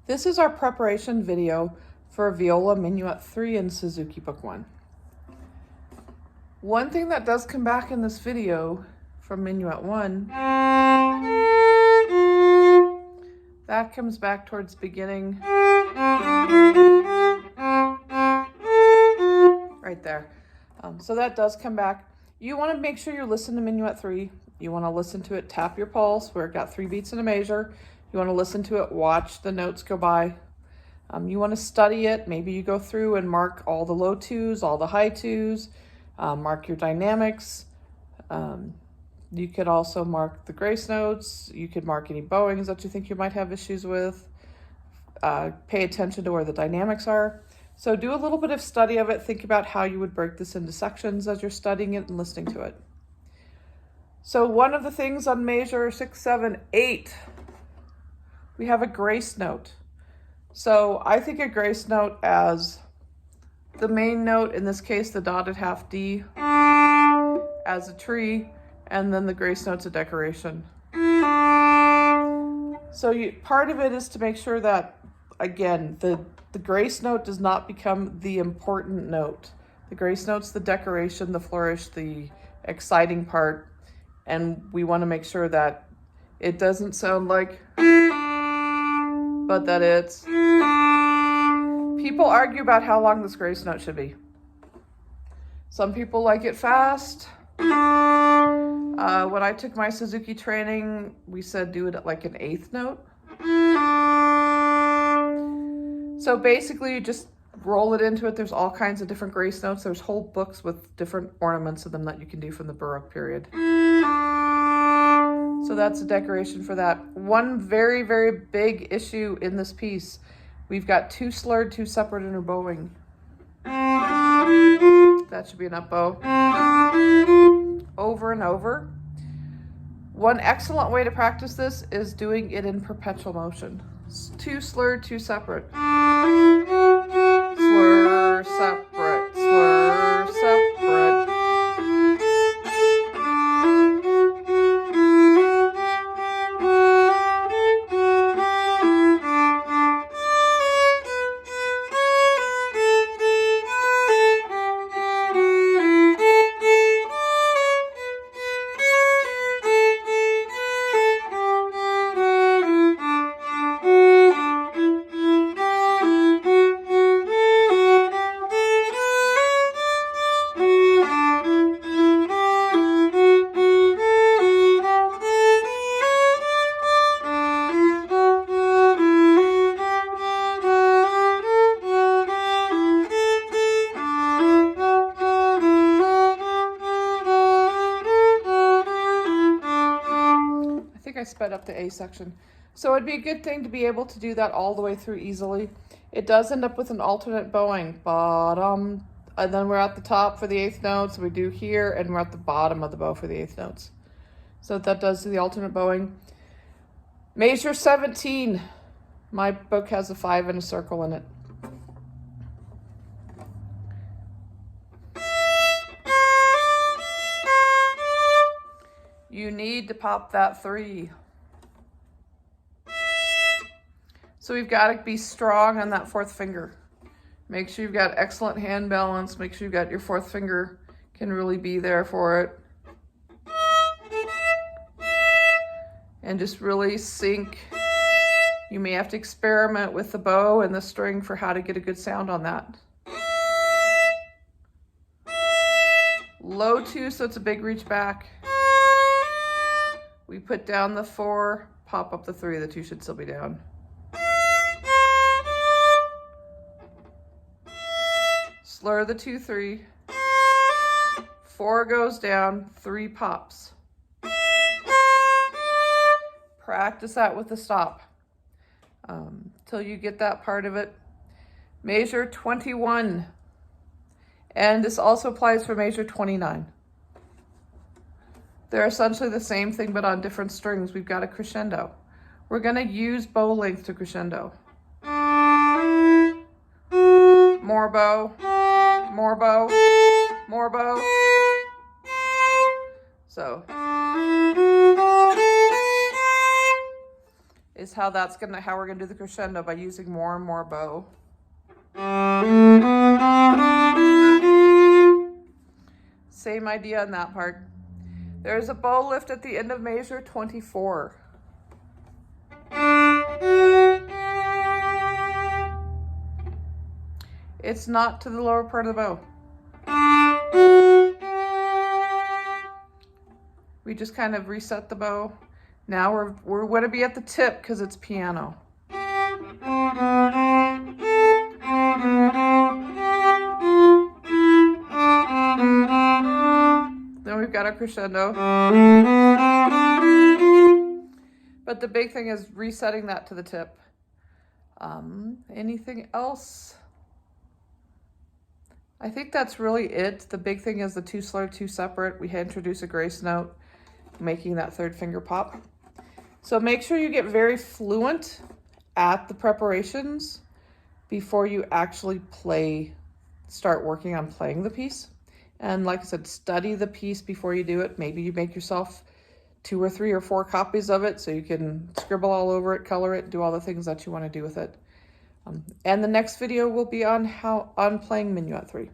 This is our preparation video for Viola Minuet 3 in Suzuki Book 1. One thing that does come back in this video from Minuet 1, that comes back towards the beginning, right there. So that does come back. You want to make sure you listen to Minuet 3. You want to listen to it, tap your pulse, where it got 3 beats in a measure. You want to listen to it, watch the notes go by. You want to study it. Maybe you go through and mark all the low twos, all the high twos, mark your dynamics. You could also mark the grace notes. You could mark any bowings that you think you might have issues with. Pay attention to where the dynamics are. So do a little bit of study of it. Think about how you would break this into sections as you're studying it and listening to it. So one of the things on measure 6, 7, 8, we have a grace note. So I think a grace note as the main note, in this case, the dotted half D, as a tree, and then the grace note's a decoration. So part of it is to make sure that, again, the grace note does not become the important note. The grace note's the decoration, the flourish, the exciting part, and we want to make sure that it doesn't sound like, but that it's. People argue about how long this grace note should be. Some people like it fast. When I took my Suzuki training, we said do it at like an 8th note. So basically you just roll it into it. There's all kinds of different grace notes. There's whole books with different ornaments of them that you can do from the Baroque period. So that's a decoration for that. One very, very big issue in this piece, we've got 2 slurred, 2 separate in our bowing. That should be an up bow. Over and over. One excellent way to practice this is doing it in perpetual motion. 2 slurred, 2 separate. Slur, separate, slur, separate. I sped up the A section. So it'd be a good thing to be able to do that all the way through easily. It does end up with an alternate bowing. Bottom, and then we're at the top for the 8th note. So we do here, and we're at the bottom of the bow for the 8th notes. So that does the alternate bowing. Measure 17. My book has a 5 and a circle in it. You need to pop that 3. So we've got to be strong on that 4th finger. Make sure you've got excellent hand balance. Make sure you've got your 4th finger can really be there for it. And just really sync. You may have to experiment with the bow and the string for how to get a good sound on that. Low 2, so it's a big reach back. We put down the 4, pop up the 3, the 2 should still be down. Slur the 2, 3. 4 goes down, 3 pops. Practice that with the stop till you get that part of it. Measure 21. And this also applies for measure 29. They're essentially the same thing, but on different strings. We've got a crescendo. We're going to use bow length to crescendo. More bow, more bow, more bow. So is how we're gonna do the crescendo, by using more and more bow. Same idea on that part. There's a bow lift at the end of measure 24. It's not to the lower part of the bow. We just kind of reset the bow. Now we're going to be at the tip because it's piano. Then we've got our crescendo. But the big thing is resetting that to the tip. Anything else? I think that's really it. The big thing is the 2 slur, 2 separate. We introduce a grace note, making that 3rd finger pop. So make sure you get very fluent at the preparations before you actually start working on playing the piece. And like I said, study the piece before you do it. Maybe you make yourself 2 or 3 or 4 copies of it so you can scribble all over it, color it, do all the things that you want to do with it. And the next video will be on playing Minuet 3.